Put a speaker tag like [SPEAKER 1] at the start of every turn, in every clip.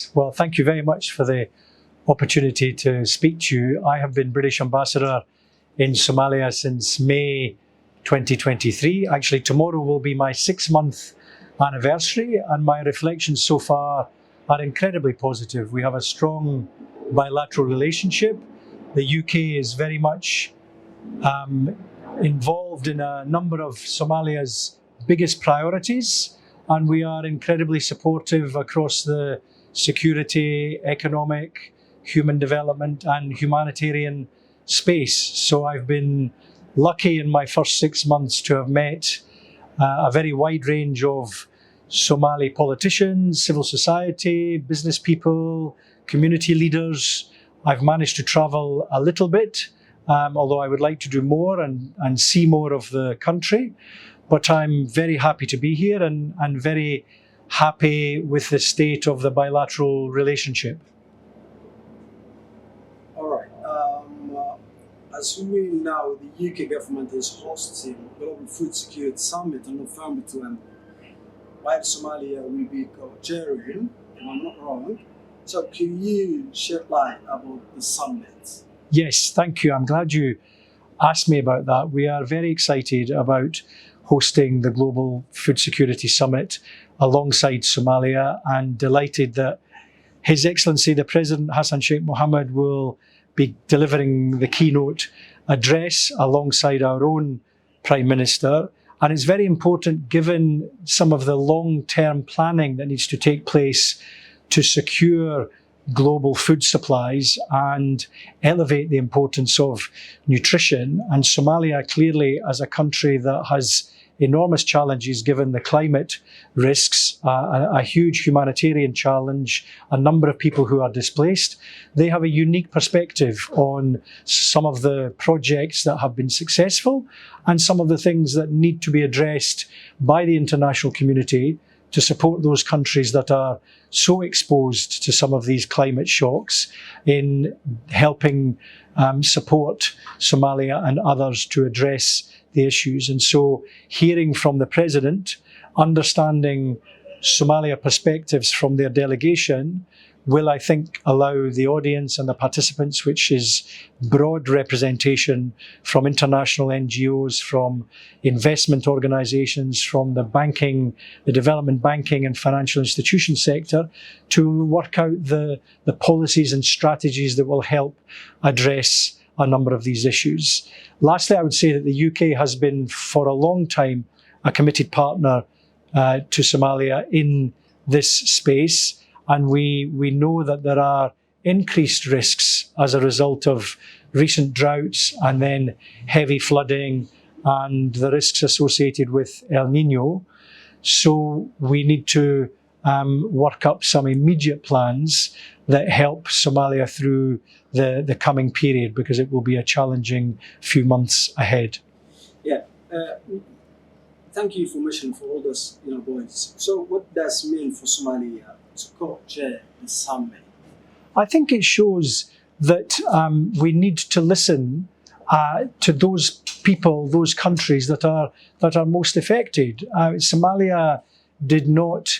[SPEAKER 1] Yes, well, thank you very much for the opportunity to speak to you. I have been British Ambassador in Somalia since May 2023. Actually, tomorrow will be my 6-month anniversary, and my reflections so far are incredibly positive. We have a strong bilateral relationship. The UK is very much involved in a number of Somalia's biggest priorities, and we are incredibly supportive across the security, economic, human development and humanitarian space. So I've been lucky in my first 6 months to have met a very wide range of Somali politicians, civil society, business people, community leaders. I've managed to travel a little bit, although I would like to do more and see more of the country. But I'm very happy to be here and very happy with the state of the bilateral relationship.
[SPEAKER 2] All right. As we know, the UK government is hosting Global Food Security Summit on November 20, while Somalia will be co-chairing, if I'm not wrong. So can you shed light about the summit?
[SPEAKER 1] Yes, thank you. I'm glad you asked me about that. We are very excited about hosting the Global Food Security Summit alongside Somalia, and delighted that His Excellency the President Hassan Sheikh Mohammed will be delivering the keynote address alongside our own Prime Minister. And it's very important, given some of the long-term planning that needs to take place to secure global food supplies and elevate the importance of nutrition. And Somalia, clearly, as a country that has enormous challenges given the climate risks, a huge humanitarian challenge, a number of people who are displaced, they have a unique perspective on some of the projects that have been successful and some of the things that need to be addressed by the international community to support those countries that are so exposed to some of these climate shocks, in helping support Somalia and others to address the issues. And so hearing from the President, understanding Somalia perspectives from their delegation will, I think, allow the audience and the participants, which is broad representation from international NGOs, from investment organisations, from the banking, the development banking and financial institution sector, to work out the policies and strategies that will help address a number of these issues. Lastly, I would say that the UK has been for a long time a committed partner to Somalia in this space, and we know that there are increased risks as a result of recent droughts and then heavy flooding and the risks associated with El Nino. So we need to work up some immediate plans that help Somalia through the coming period, because it will be a challenging few months ahead.
[SPEAKER 2] Yeah, thank you for mentioning for all those points. So what does it mean for Somalia to co-chair the summit?
[SPEAKER 1] I think it shows that we need to listen to those people, those countries that are most affected. Somalia did not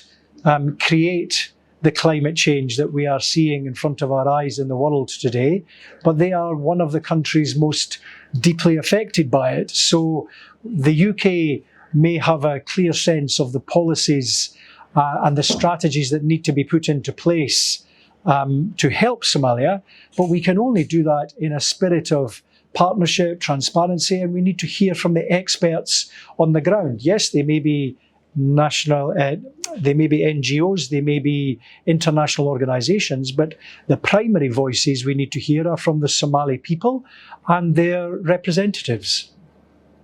[SPEAKER 1] create the climate change that we are seeing in front of our eyes in the world today, but they are one of the countries most deeply affected by it. So the UK may have a clear sense of the policies and the strategies that need to be put into place to help Somalia, but we can only do that in a spirit of partnership, transparency, and we need to hear from the experts on the ground. Yes, they may be they may be NGOs, they may be international organisations, but the primary voices we need to hear are from the Somali people and their representatives.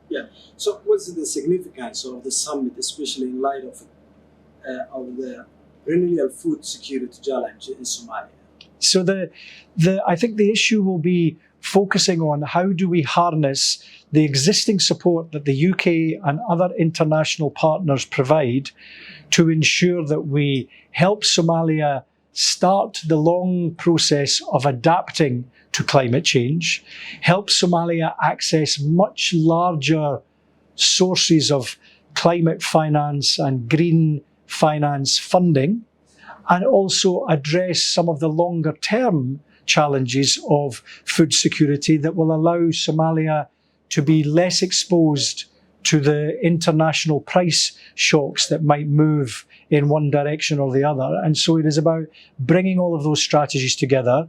[SPEAKER 2] Yeah. So what's the significance of the summit, especially in light of the perennial food security challenge in Somalia?
[SPEAKER 1] So I think the issue will be focusing on how do we harness the existing support that the UK and other international partners provide to ensure that we help Somalia start the long process of adapting to climate change, help Somalia access much larger sources of climate finance and green finance funding, and also address some of the longer term challenges of food security that will allow Somalia to be less exposed to the international price shocks that might move in one direction or the other. And so it is about bringing all of those strategies together,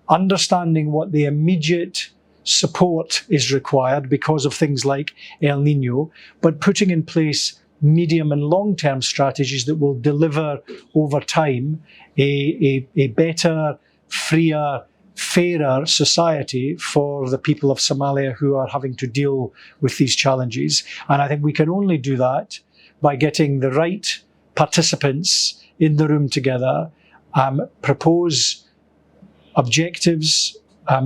[SPEAKER 1] understanding what the immediate support is required because of things like El Nino, but putting in place medium and long-term strategies that will deliver over time a better, freer, fairer society for the people of Somalia who are having to deal with these challenges. And I think we can only do that by getting the right participants in the room together, propose objectives,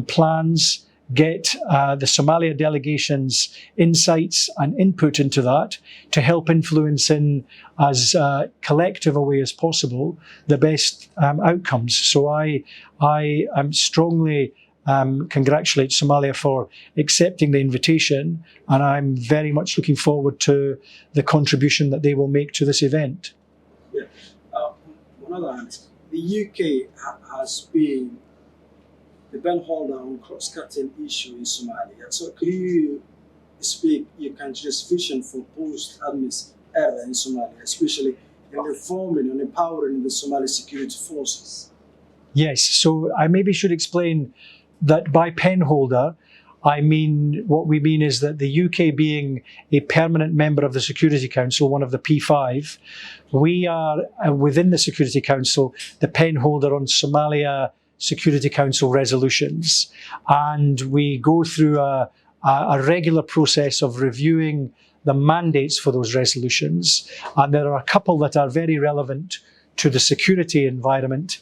[SPEAKER 1] plans, get the Somalia delegation's insights and input into that to help influence in as collective a way as possible the best outcomes. So I strongly congratulate Somalia for accepting the invitation, and I'm very much looking forward to the contribution that they will make to this event.
[SPEAKER 2] Yeah. On the other hand, the UK has been the bellholder on cross-cutting issue in Somalia. So could you speak your country's vision for post-ATMIS era in Somalia, especially in reforming and empowering the Somali security forces?
[SPEAKER 1] Yes, so I maybe should explain that by penholder, what we mean is that the UK being a permanent member of the Security Council, one of the P5, we are within the Security Council the penholder on Somalia Security Council resolutions, and we go through a regular process of reviewing the mandates for those resolutions, and there are a couple that are very relevant to the security environment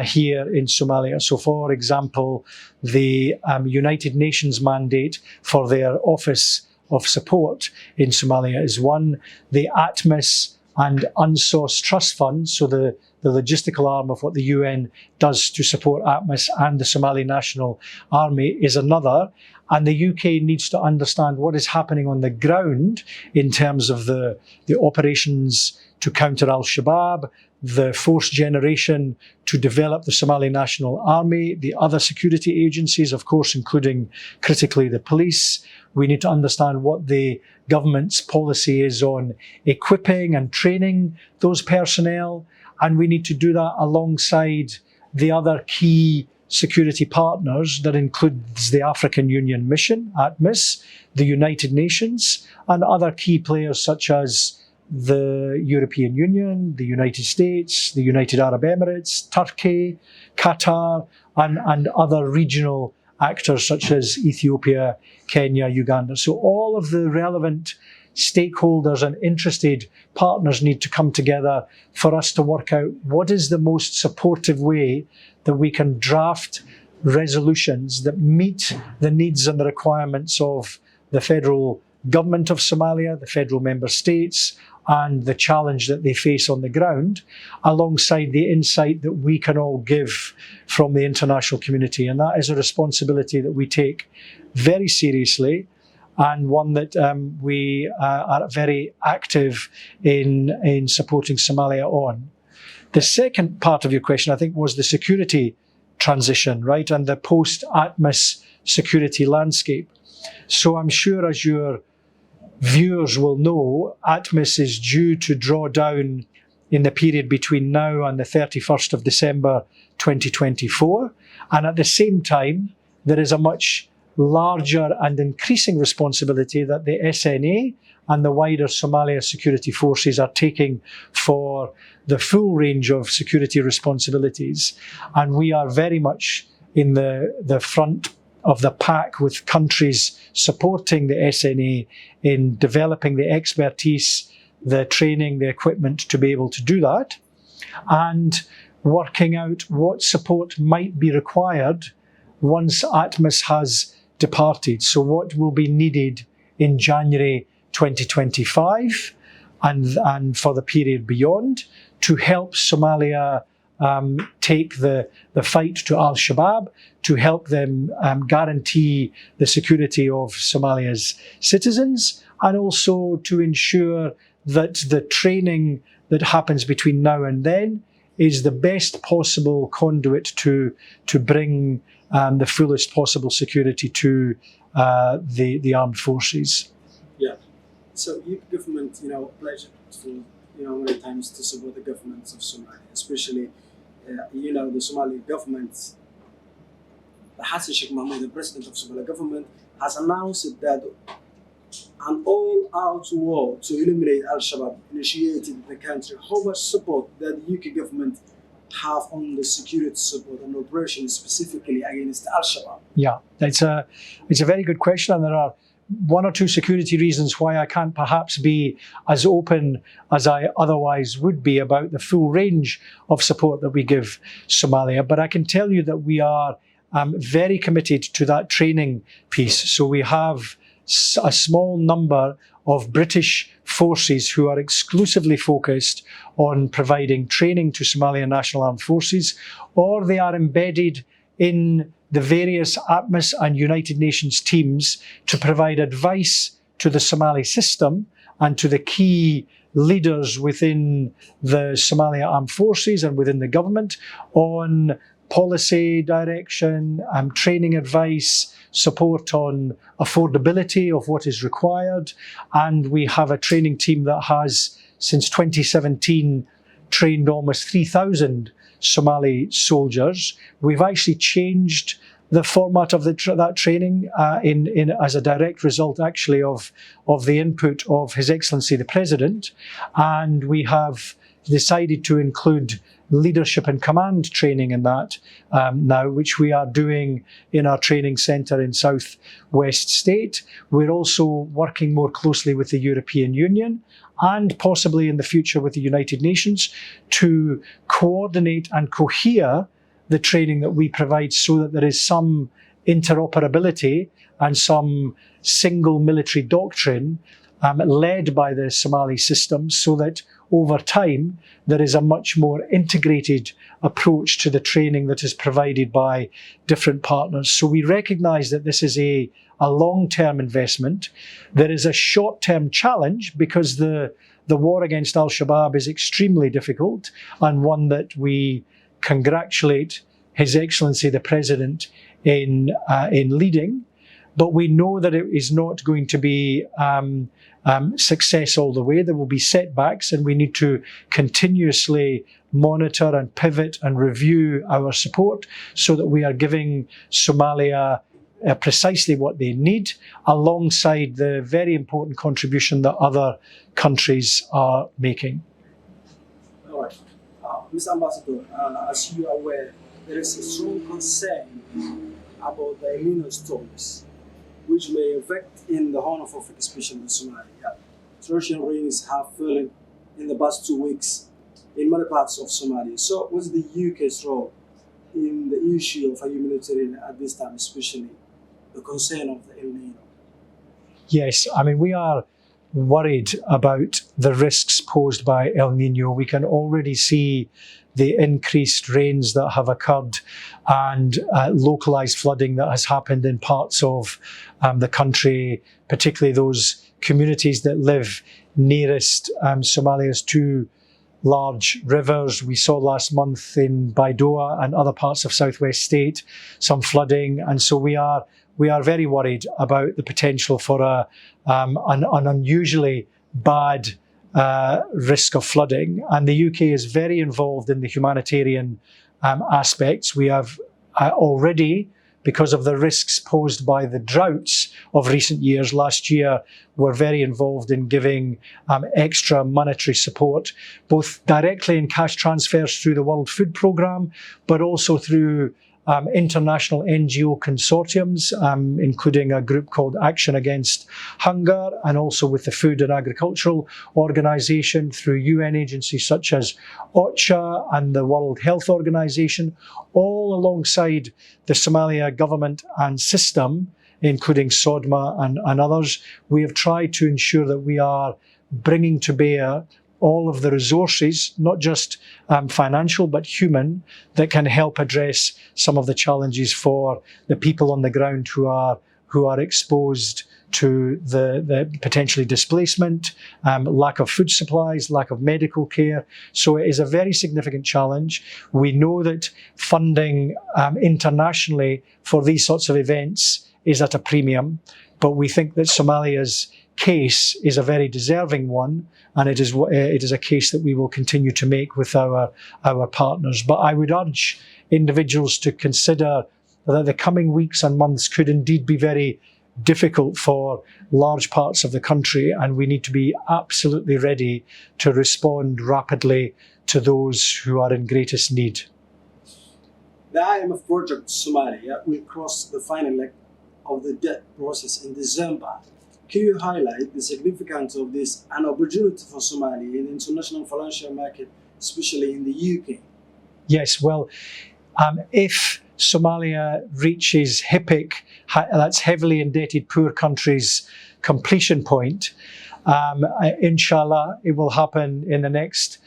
[SPEAKER 1] here in Somalia. So, for example, the United Nations mandate for their Office of Support in Somalia is one. The ATMIS and UNSOS Trust Fund, so the logistical arm of what the UN does to support ATMIS and the Somali National Army, is another. And the UK needs to understand what is happening on the ground in terms of the operations to counter al-Shabaab, the force generation to develop the Somali National Army, the other security agencies, of course, including critically the police. We need to understand what the government's policy is on equipping and training those personnel. And we need to do that alongside the other key security partners that includes the African Union Mission, ATMIS, the United Nations, and other key players such as the European Union, the United States, the United Arab Emirates, Turkey, Qatar, and other regional actors such as Ethiopia, Kenya, Uganda. So all of the relevant stakeholders and interested partners need to come together for us to work out what is the most supportive way that we can draft resolutions that meet the needs and the requirements of the federal government of Somalia, the federal member states, and the challenge that they face on the ground, alongside the insight that we can all give from the international community. And that is a responsibility that we take very seriously, and one that we are very active in supporting Somalia on. The second part of your question, I think, was the security transition, right, and the post-ATMIS security landscape. So I'm sure, as your viewers will know, ATMIS is due to draw down in the period between now and the 31st of December 2024. And at the same time, there is a much larger and increasing responsibility that the SNA and the wider Somalia security forces are taking for the full range of security responsibilities. And we are very much in the front of the pack with countries supporting the SNA in developing the expertise, the training, the equipment to be able to do that, and working out what support might be required once ATMIS has departed. So what will be needed in January 2025 and for the period beyond to help Somalia take the fight to al-Shabaab, to help them guarantee the security of Somalia's citizens, and also to ensure that the training that happens between now and then is the best possible conduit to bring the fullest possible security to the armed forces.
[SPEAKER 2] Yeah. So UK government, pledged to, many times to support the governments of Somalia, especially, the Somali government. Hassan Sheikh Mohamud, the president of Somalia government, has announced that an all-out war to eliminate Al-Shabaab initiated in the country. How much support does the UK government have on the security support and operations specifically against Al-Shabaab?
[SPEAKER 1] Yeah, it's a very good question, and there are one or two security reasons why I can't perhaps be as open as I otherwise would be about the full range of support that we give Somalia. But I can tell you that we are very committed to that training piece. So we have a small number of British forces who are exclusively focused on providing training to Somalian National Armed Forces, or they are embedded in the various ATMOS and United Nations teams to provide advice to the Somali system and to the key leaders within the Somalia Armed Forces and within the government on policy direction, training advice, support on affordability of what is required. And we have a training team that has, since 2017, trained almost 3,000 Somali soldiers. We've actually changed the format of that training as a direct result, actually, of the input of His Excellency the President. And we have decided to include leadership and command training in that now, which we are doing in our training centre in South West State. We're also working more closely with the European Union and possibly in the future with the United Nations to coordinate and cohere the training that we provide so that there is some interoperability and some single military doctrine led by the Somali system, so that over time there is a much more integrated approach to the training that is provided by different partners. So we recognise that this is a long-term investment. There is a short-term challenge because the war against Al-Shabaab is extremely difficult, and one that we congratulate His Excellency the President in leading. But we know that it is not going to be success all the way. There will be setbacks, and we need to continuously monitor and pivot and review our support so that we are giving Somalia precisely what they need, alongside the very important contribution that other countries are making.
[SPEAKER 2] All right. Mr. Ambassador, as you are aware, there is a strong concern about the Elnino storms, which may affect in the Horn of Africa, especially in Somalia. Torrential rains have fallen in the past 2 weeks in many parts of Somalia. So what's the UK's role in the issue of humanitarian at this time, especially the concern of the Elnino?
[SPEAKER 1] Yes, I mean, we are worried about the risks posed by El Nino. We can already see the increased rains that have occurred and localised flooding that has happened in parts of the country, particularly those communities that live nearest Somalia's two large rivers. We saw last month in Baidoa and other parts of Southwest State some flooding, and so we are very worried about the potential for an unusually bad risk of flooding. And the UK is very involved in the humanitarian aspects. We have already, because of the risks posed by the droughts of recent years, last year we're very involved in giving extra monetary support, both directly in cash transfers through the World Food Programme, but also through international NGO consortiums, including a group called Action Against Hunger, and also with the Food and Agricultural Organization, through UN agencies such as OCHA and the World Health Organization, all alongside the Somalia government and system, including SODMA and others. We have tried to ensure that we are bringing to bear all of the resources, not just financial, but human, that can help address some of the challenges for the people on the ground who who are exposed to the potentially displacement, lack of food supplies, lack of medical care. So it is a very significant challenge. We know that funding internationally for these sorts of events is at a premium, but we think that Somalia's case is a very deserving one, and it is a case that we will continue to make with our partners. But I would urge individuals to consider that the coming weeks and months could indeed be very difficult for large parts of the country, and we need to be absolutely ready to respond rapidly to those who are in greatest need.
[SPEAKER 2] The IMF project Somalia will cross the final leg of the debt process in December. Can you highlight the significance of this, an opportunity for Somalia in the international financial market, especially in the UK?
[SPEAKER 1] Yes, well, if Somalia reaches HIPC, that's heavily indebted poor countries, completion point, inshallah, it will happen in the next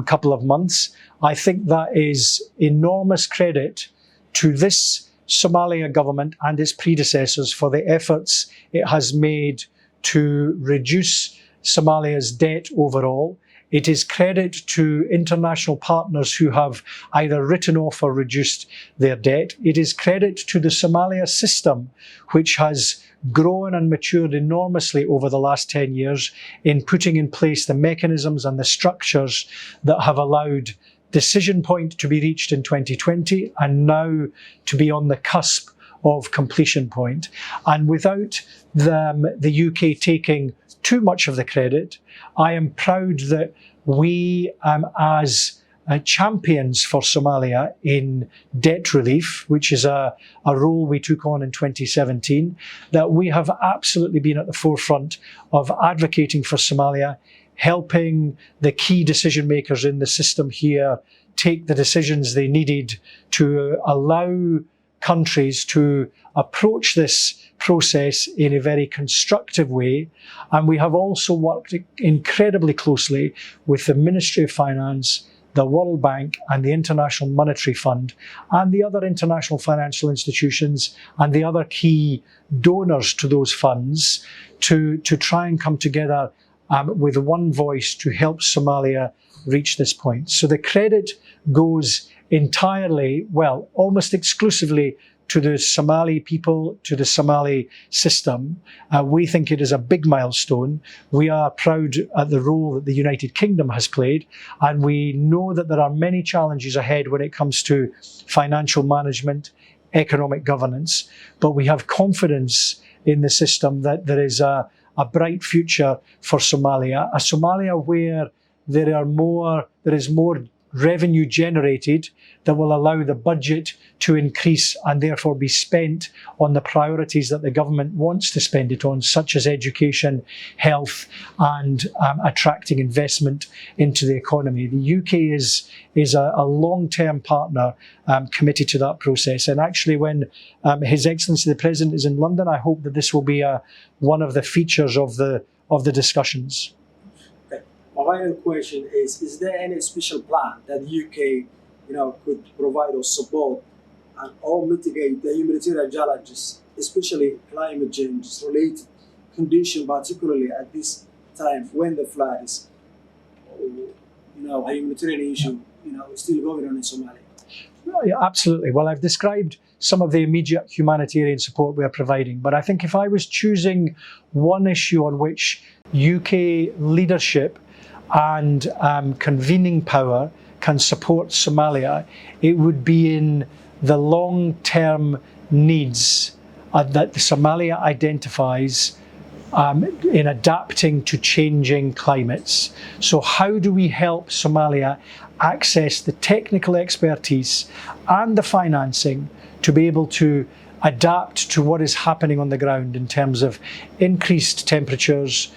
[SPEAKER 1] couple of months. I think that is enormous credit to this Somalia government and its predecessors for the efforts it has made to reduce Somalia's debt overall. It is credit to international partners who have either written off or reduced their debt. It is credit to the Somalia system, which has grown and matured enormously over the last 10 years in putting in place the mechanisms and the structures that have allowed decision point to be reached in 2020 and now to be on the cusp of completion point. And without the UK taking too much of the credit, I am proud that we, as champions for Somalia in debt relief, which is a role we took on in 2017, that we have absolutely been at the forefront of advocating for Somalia, helping the key decision makers in the system here take the decisions they needed to allow countries to approach this process in a very constructive way. And we have also worked incredibly closely with the Ministry of Finance, the World Bank and the International Monetary Fund and the other international financial institutions and the other key donors to those funds to try and come together with one voice to help Somalia reach this point. So the credit goes entirely, well, almost exclusively to the Somali people, to the Somali system. We think it is a big milestone. We are proud at the role that the United Kingdom has played, and we know that there are many challenges ahead when it comes to financial management, economic governance, but we have confidence in the system that there is a bright future for Somalia, a Somalia where there is more revenue generated that will allow the budget to increase and therefore be spent on the priorities that the government wants to spend it on, such as education, health, and attracting investment into the economy. The UK is a long-term partner committed to that process. And actually, when His Excellency the President is in London, I hope that this will be one of the features of the discussions.
[SPEAKER 2] My final question is there any special plan that the UK could provide or support and or mitigate the humanitarian challenges, especially climate change related condition, particularly at this time when the flood is a humanitarian issue still going on in Somalia?
[SPEAKER 1] Yeah, absolutely. Well, I've described some of the immediate humanitarian support we are providing, but I think if I was choosing one issue on which UK leadership and convening power can support Somalia, it would be in the long-term needs that Somalia identifies in adapting to changing climates. So how do we help Somalia access the technical expertise and the financing to be able to adapt to what is happening on the ground in terms of increased temperatures,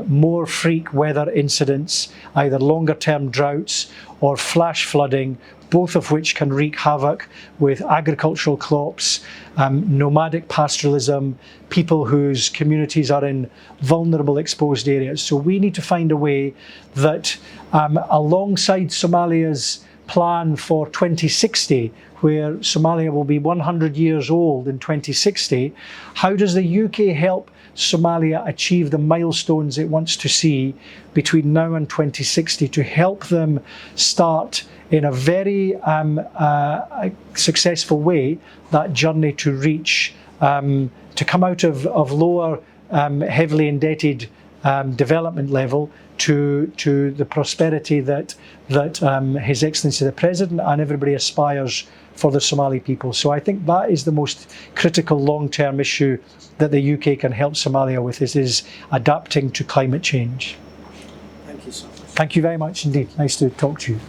[SPEAKER 1] more freak weather incidents, either longer term droughts or flash flooding, both of which can wreak havoc with agricultural crops, nomadic pastoralism, people whose communities are in vulnerable exposed areas. So we need to find a way that alongside Somalia's plan for 2060, where Somalia will be 100 years old in 2060, how does the UK help Somalia achieve the milestones it wants to see between now and 2060 to help them start in a very successful way that journey to reach, to come out of lower, heavily indebted development level to the prosperity that His Excellency the President and everybody aspires for the Somali people. So I think that is the most critical long-term issue that the UK can help Somalia with, is adapting to climate change.
[SPEAKER 2] Thank you so much.
[SPEAKER 1] Thank you very much indeed. Nice to talk to you.